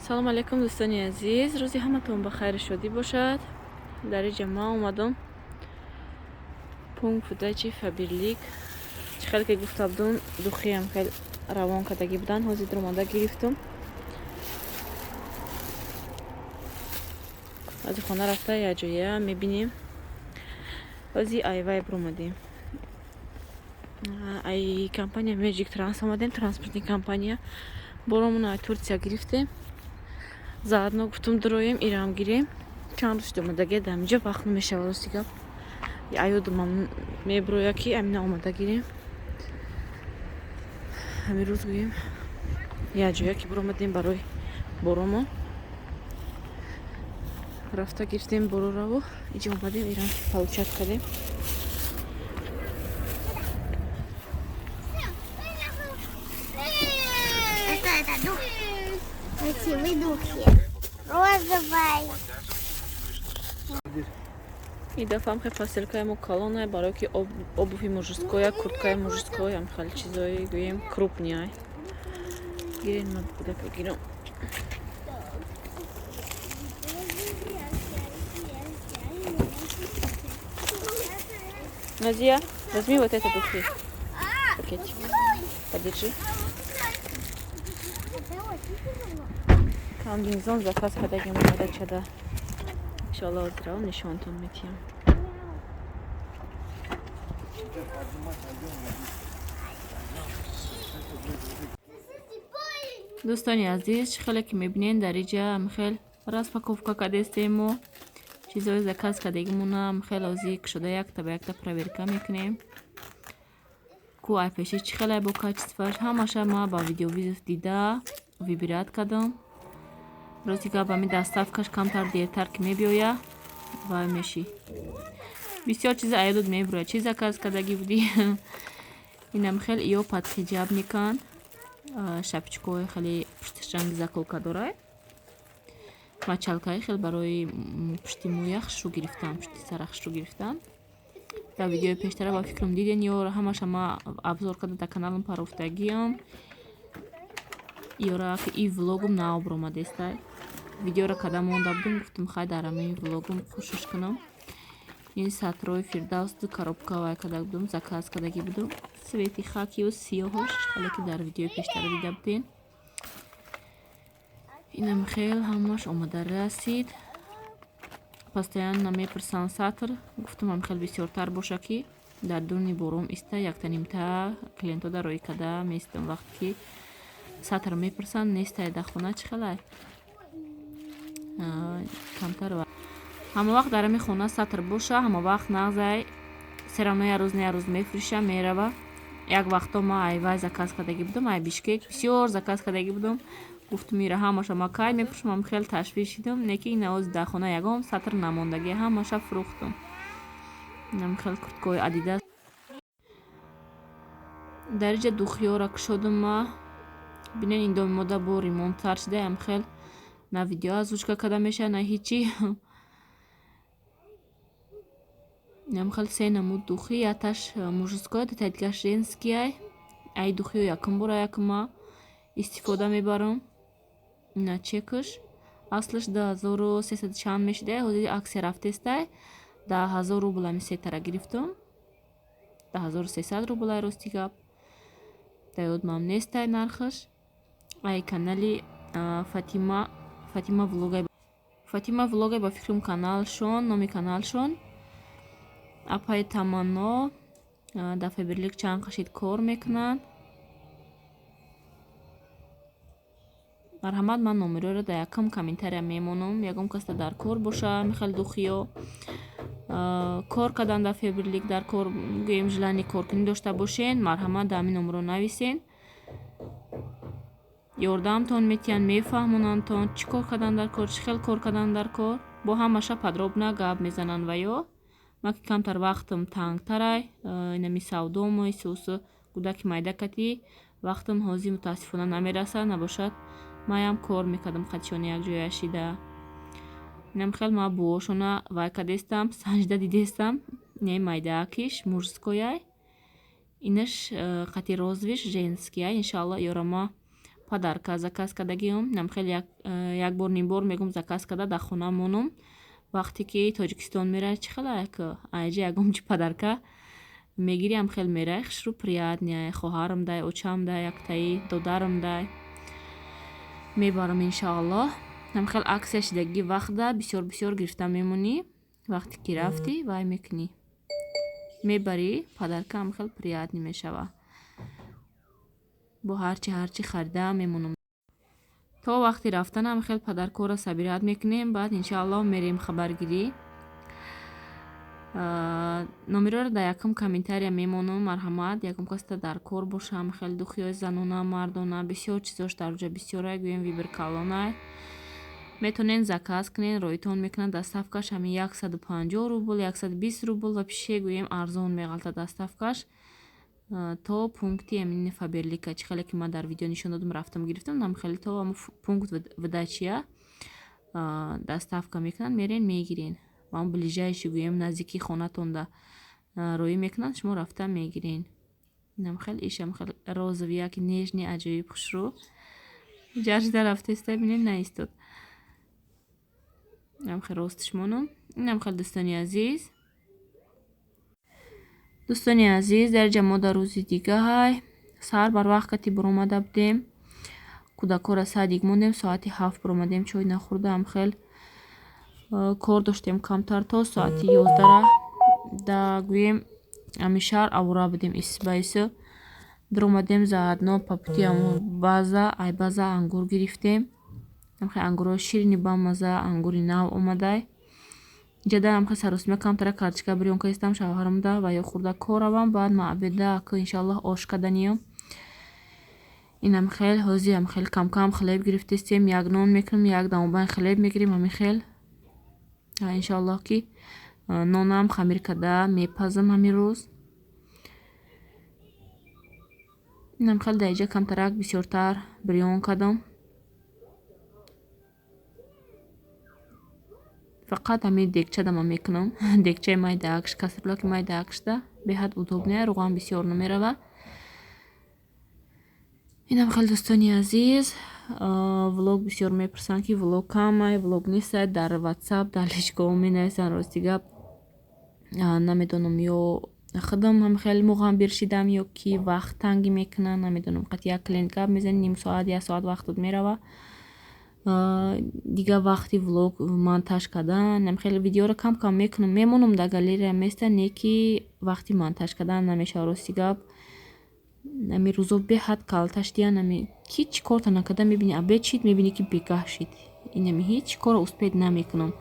салом алейкум дӯстони азиз, рӯзи ҳаматон ба хайри шодӣ бошад. дар инҷа ман омадам пункт дачи фаберлик. Чӣ хеле ки гуфта будам духиам хел равон кардагӣ будан, ҳозир омада гирифтам. аз хона рафта яҷоя мебинем. ҳозир айвай буромадем. ай компания Magic Trans омадем, транспортни компания. боромон ай Турция гирифтем. заодно гуфтам дуроем ирам гирем. чанд рӯз шуд омадагӣ дар инҷа вақт намешава рости гап. аёдамам мебуроя ки амина омада гирем. ҳамин рӯз гӯем яҷоя ки буромадем барои боромо. рафта гирифтем борораву инҷа омадем ирам получат кардем. Красивые духи. Розовый. И дафъам хе постелкаи мо калонай, барое ки обуви мужское, курткаи мужское, ам хеле чизои гӯем крупняй. Гирен ман кудака гирам. Назия, возьми вот это духи. Пакетик. Подержи. комбинезон заказ кардагим омада чада. иншоалло ҳозирав нишонтон метиҳам. дӯстони азиз, чӣ хеле ки мебинен дар инҷа хел распаковка кардестем мо. чизои заказ кардагимонам хел ҳозир кушода якта ба якта проверка мекунем. ку айпеши чӣ хеле бо качестваш ҳамаша ма ба видеовизов дида вибират кардам. рости гап ҳамин доставкаш камтар дертар ки мебиёя вай меши. бисёр чиза аёдот мебурояд. Чӣ заказ кардагӣ будӣ? инам хел ё подхиҷабникан. шапичкаҳои хеле пуштиш ранги заколка дорад. мачалкаи хел барои пушти мояхшро гирифтам, пушти сарахшро гирифтам. дар видеои пештара ба фикрам диден ё ҳамаша ма обзор карда дар каналам парафтагиам. ёра ки и влогум наоб ромадестай. видеора када монда будам, гуфтам хай дар ҳамин влогум хушиш кунам. ин сатрои фирдавс коробка вай када будам, заказ кадагӣ будам. свети хакию сиёҳош хеле ки дар видеои пештара дида буден. инам хел ҳамаш омада расид. постоянно мепурсанд сатр. гуфтам ам хел бисёртар боша ки дар дуни борум иста яктанимта клиентҳо дарои када меистам. вақте ки сатр мепурсанд нестай дар хона чӣ хелай камтар ҳама вақт дар ҳамин хона сатр боша, ҳама вақт нағзай серамно я рӯз мефурӯша мерава. як вақто ма айвай заказ кардагӣ будам, ай бишкек бисёр заказ кардагӣ будам. гуфтам мира ҳамаша ма кай мефурӯшам, ам хел ташвиш шидам. неки ин ҳоз дар хона ягон сатр намондагӣ ҳамаша фурӯхтам. инам хел курткаи адидас. дар инҷа духиёра кушодам ма. бинен ин доми мода бо ремонт сар шуда, ам хел на видео озвучка карда мешавад на ҳичи. ам хел се намуд духи, яташ мужское, дигаш женские. ай духиё якум бора як ма истифода мебарам. ина чекаш аслаш 2300 чанд мешуда, ҳозир аксия рафтестай 10000 рубл ами сетара гирифтам. 10300 рублай рости гап. даёдмам нестай нархаш. ай канали фатима влогай ба фикрам каналшон, номи каналшон апай таманно дар фаберлик чанд қашид кор мекунанд. марҳамат, ман номероро дар якум комментария мемонам. ягон каста дар кор боша, михел духиё кор кардан дар фаберлик, дар кор гӯем желани коркунӣ дошта бошен, марҳамат дар ҳамин номеро нависен. ёрдамтон метиҳанд, мефаҳмонандтон чӣ кор кардан дар кор, чӣ хел кор кардан дар кор. бо ҳамаша подробна гап мезананд. ва ё ман ки камтар вақтам тангтарай, инами савдомо исӯсу кӯдаки майдакати вақтам ҳозир мутаассифона намераса, набошад маям кор мекардам хатишони якҷоя шида. инам хел ма буошона вай кадестам, санҷда дидестам. не майдаакиш мужскояй. инаш қати розвиш женскияй. иншалло ёрама падарка заказ кардагиам. Намхел як бор ним бор мегум заказ карда дар хона монум. Вақте ки Тоҷикистон мераи чӣ хела як айҷа ягом чи падарка мегирям хел мераи хишру приятния хоҳарам дай очам дай яктаи додарам дай мебарам иншааллоҳ. Намхел аксия шидагии вақта бисёр бисёр гирифта мемонӣ. Вақте ки рафтӣ вай мекунӣ мебарӣ падарка амхел приятни мешава. Бо ҳарчи харида мемонам то вақти рафтанам хел падаркора сабират мекунем. Баъд иншааллоҳ мерем хабаргирӣ. номероро дар якум комментария мемонам. марҳамат якум каста дар кор бошам хел духиёи занона мардона бисёр чизош дар ҷо бисёрай гӯем вибркалонай метонен заказ кунен роитон мекунад доставкаш ҳамин 150 рубл 120 рубл ва пише гӯем арзон меғалта доставкаш то пункти амин фаберлика чӣ хеле ки ман дар видео нишон додам рафтам гирифтам нам хеле то ам пункт выдачия доставка мекунанд мерен мегирен ва он ближайши гӯем наздики хонатон да роӣ мекунанд шумо рафта мегирен. нам хел ишам хел розови як нежни аҷоиб хушрӯ ҷарҷида рафтаиста бинен наистод нам хел ростишмонам. нам хел дӯстони азиз дар ҷамода рӯзи дига ҳай саҳар барвақт кати баромада будем кӯдакора садик мондем соати 7 баромадем чой нахӯрдам хел кор доштем камтар то соати 11 да гӯем ами шаҳр авора будем исбаисо даромадем заадно папути база айбаза ангур гирифтем. амхе ангурҳои ширини бамаза ангури нав омадай ҷада амхе саросима камтара карточка бирёнка истам шавҳарамда ва ё хурда кор равам баъд маъбеда ака иншааллоҳ ош каданиём инам хел ҳози ам хел камкам хлеб гирифтестем як нон мекунам як дамобайн хлеб мегирем ами хел иншааллоҳ ки нонам хамир када мепазам ҳамин рӯз. инам хел даиҷа камтарак бисёртар бирён кадам фақат ҳамин дегчадама мекунам дегчаи майдаакш кастрюлаки майдаакшда беҳад удобне руған бисёр намерава. инам хел дӯстони азиз влог бисёр мепурсанд ки влог камай влог нестай дар ватсап дар личкао менависанд рости гап намедонам ё худам ҳам хеле муғамбир шидам ё ки вақт тангӣ мекунанд намедонам қати як клиент гап мезани ним соат як соат вақтот мерава дига вақти влог монтаж кардан нам хеле видеоро кам кам мекунам мемонам дар галерея места не ки вақти монтаж кардан намешава рости гап ами рӯзо беҳад калташтия нами ҳеҷ корта накарда мебини абед шид мебини ки бекаҳ шид инами ҳеҷ кора успед намекунам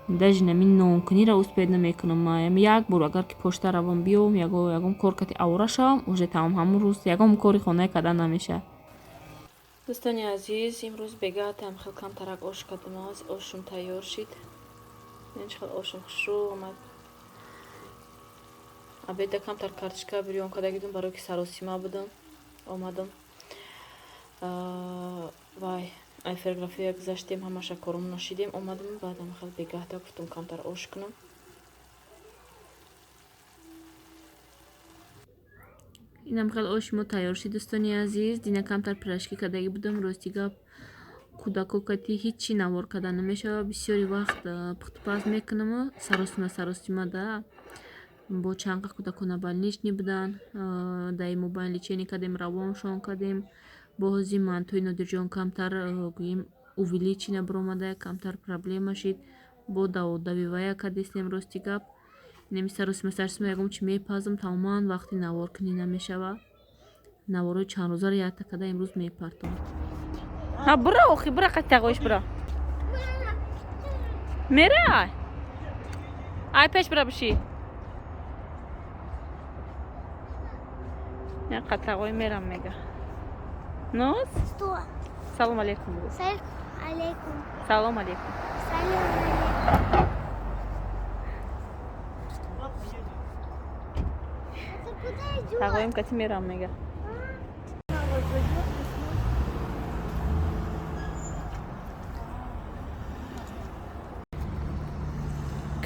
даже нами нонкуниро успед намекунам ами як бор агар ки почта равам биём ягон кор кати авора шавам уже тамом ҳамон рӯз ягон кори хона карда намешавад. дӯстони азиз имрӯз бегаатам хел камтарак ош кардам ошум тайёр шид хел ошум хушрӯ омад абеда камтар карточка бирён кардагидум барои ки саросима будам омадам вай айферграфия гузаштем ҳамаша коромона шидем омадам баъдам хел бегаҳта гуфтам камтар ош кунам. инам хел оши мо тайёр шид дӯстони азиз дина камтар пирашкӣ кардаги будам рости гап кӯдако кати ҳечи навор карда намешава бисёри вақт пухтупаз мекунаму саросима да бо чанқа кӯдакона больнични буданд даи мобайн лечение кардем равоншон кардем бо ҳози мантои нодирҷон камтар гӯем увеличина баромада камтар проблема шид бо давивая кардестем рости гап неми саросима ягом чи мепазам тамоман вақти навор кунӣ намешава наворои чанд рӯзаро якта карда имрӯз мепартом бура охи бура қатиағоиш бура мера ай пеш бура биши я қатағой мерам мега ноз салом алейкум салом алейкум тағоим кати мерам мега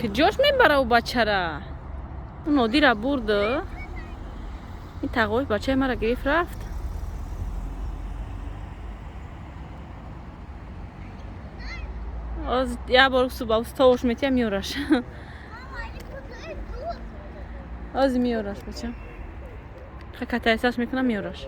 киҷош мебара у бачара нодира бурду این تقویش بچه مرا گرفت رفت аз я бор суба устауш метя миёраш аз миёраш бача хаката эсас мекунам миёраш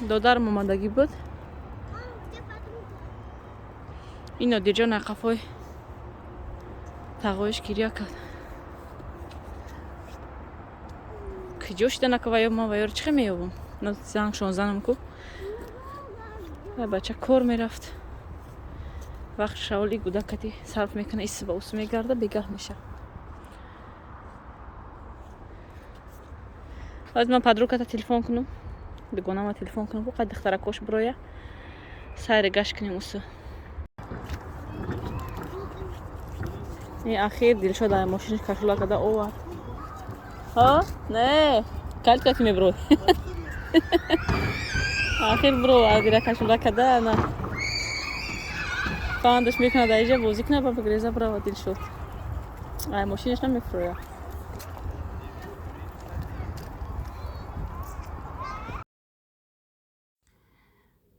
додарм омадагӣ буд ин одиҷон ақафой тағоиш гирия кард киҷо шида накава ёб ман ваёро чихе меёбам зангшон занам ку бача кор мерафт вақт шавли гудакати сарф мекуна ис ба ус мегарда бегаҳ меша аз ман подругата телефон кунам дугонама телефон кунам ку қад духтаракош бироя сайре гашт кунем усу ахир дилшод ай мошиниш кашула када овард ها نه کالکا کی میبرو آخر برو اگر کاشولا کدا نه پاندش میکنه دایجه بازی کنه با بگریزه برو دل شد ای ماشینش نمیفروه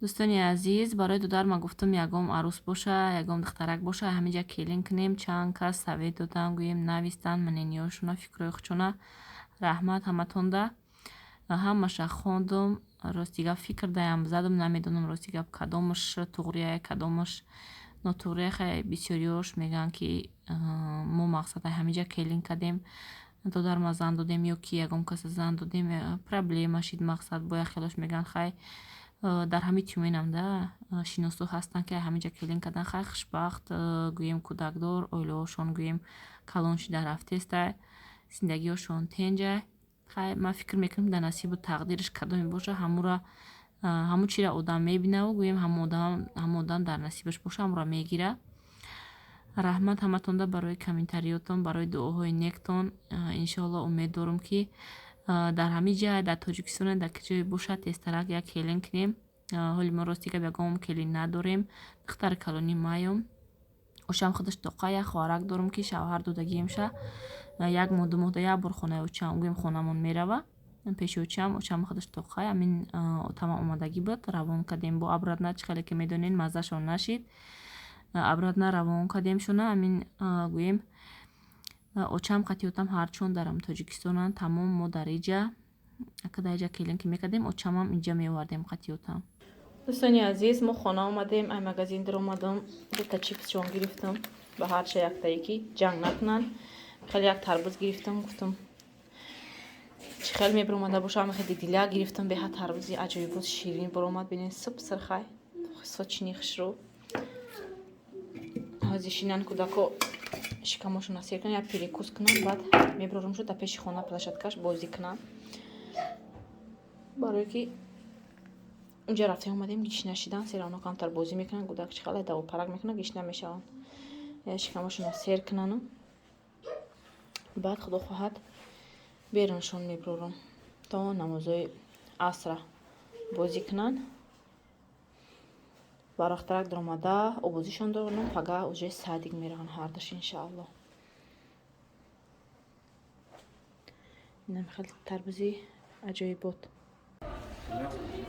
دوستانی عزیز برای دودار ما گفتم یگام عروس باشه یگام دخترک باشه همینجا کلین کنیم چند کس سوید دادن گوییم نویستن منینیاشونا فکرای خودشونا رحمت همتونده همش خوندم راستیگه فکر دایم زدم نمیدونم راستیگه کدامش توغریه کدامش ناتوغریه خیلی بسیاریاش میگن که ما مقصد همینجا کلین کردیم دودار ما زن دادیم یا که یگام کس زن دادیم پرابلم شد مقصد باید خیلیش میگن خیلی дар ҳамин тюменам да шиносу ҳастанд ки ҳаминҷа келин кардан хай хушбахт гӯем кӯдакдор оилаҳошон гӯем калон шида рафтеста зиндагиҳошон тенҷа хай ман фикр мекунам дар насибу тақдириш кадоме боша ҳамура ҳамун чиро одам мебинаву гӯем ҳамун одам дар насибаш боша ҳамура мегира раҳмат ҳаматонда барои комментариётон барои дуоҳои нектон иншоалло умед дорам ки дар ҳамин ҷай дар тоҷикистон дар ки ҷое боша тезтарак як келин кунем ҳоли мо ростига ягон келин надорем духтари калони маём ошам худаш тоқая хоҳарак дорам ки шавҳар додагиемша як моҳ ду моҳ да як бор хонаи очам гӯем хонамон мерава пеши очам худаш тоқай амин отама омадагӣ буд равон кардем бо абрадна чӣ хеле ки медонен маззашон нашид абрадна равон кардемшона амин гӯем очам қатиётам ҳарчун дарам тоҷикистонан тамом мо дар иҷа кадаиҷа келин ки мекардем очамам инҷа меовардем қатиётам дӯстони азиз мо хона омадем ай магазин дар омадам дута чипсшон гирифтам ба ҳарча яктае ки ҷанг накунанд хеле як тарбуз гирифтам гуфтам чӣ хел мебаромада боша ами хеди дила гирифтам беҳа тарбузи аҷоибот ширин баромад бинен суб сирхай сочини хушрӯ ҳози шинан кӯдако шикамошон асир кунанд як перекус кунанд баъд мебарорам шуд дар пеши хона плашаткаш бозӣ кунанд барое ки инҷа рафтем омадем гиш нашидан сера оно камтар бозӣ мекунанд кӯдак чӣ хеле давопарак мекунанд гиш намешаванд шикамошон асир кунанду баъд худо хоҳад беруншон мебарорам то намозои асра бозӣ кунанд барахтарак даромада овозишон дорам пага уже садик мераванд ҳардаш иншаалло инам хеле тарбузи аҷоибот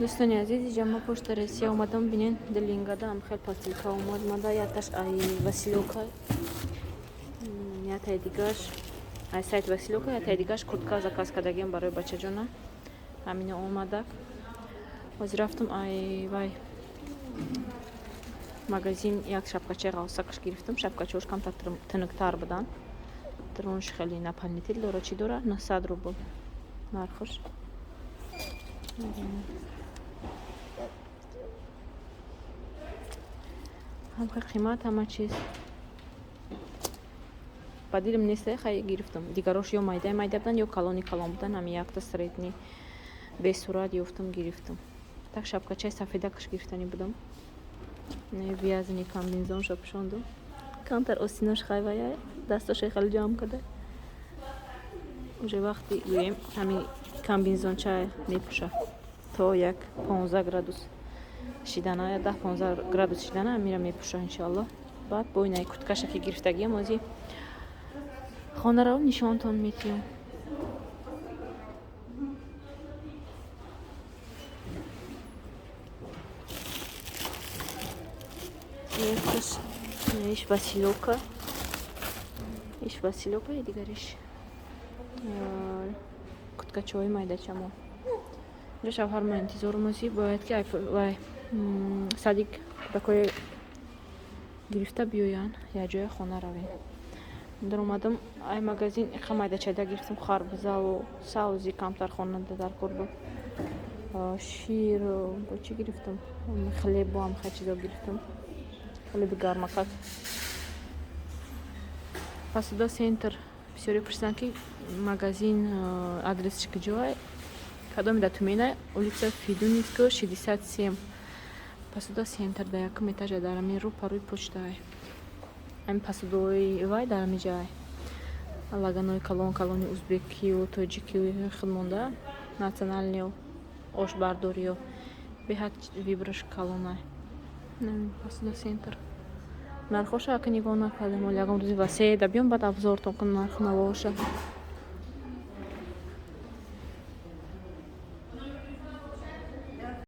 дӯстони азиз ҷама пошта ресия омадам бинен дилингадам хел посилка омада яташ ай василёка ятаи дигаш ай сайт василёка ятаи дигаш куртка заказ кардагиам барои бачаҷона ҳамина омадак ҳозир рафтам ай вай магазин як шапкачаи ғавсакаш гирифтам шапкачаош камтар тинуктар буданд тиронш хеле наполнитель дора чӣ дора 900 рубл нархош ҳамхе қимат ҳама чиз ба дилам неста хай гирифтам дигарош ё майда буданд ё калони калон буданд ами якта средни бесурат ёфтам гирифтам так шапкачаи сафедакаш гирифтани будам вязани комбинзоншо пӯшонду камтар остинош хайвая дастоши хеле ҷамъ када уже вақти гӯем ҳамин комбинзонча мепӯша то як 15 градус шидана я 10-15 градус шидана амира мепӯша иншаалло баъд бо инаи курткаша ки гирифтагиам ози хонаро нишонтон метиём хлебкаш. Иш василёка. Иш василёка и дигариш. Куткачои майдачамо. Инҷо шавҳармо интизормузи бояд ки вай садик кӯдакои гирифта биёянд якҷоя хона равем. Дар омадам ай магазин иқа майдачайда гирифтам харбузаву савзи камтар хонанда дар кор буд. Шир бо чӣ гирифтам? Хлебу ҳамхай чизо гирифтам. Хлеби гармақат. Посуда центр. Бисёре пурсиданд ки магазин адресиш киҷоай? Кадоми да Тюмена, улица Фидуницкого, 67. Посуда центр да якум этажа дар ҳамин рӯ парои почтаай. Ҳамин посудои вай дар ҳамин ҷай. Лаганои калони узбекию, тоҷикию худмонда, националнио ошбардориё. Беҳад вибраш калонай. Посуда центр. Нархоша ака нигоҳ накардем, ягон рӯзи васеъ да биём баъд абзортон кун нарх навоша.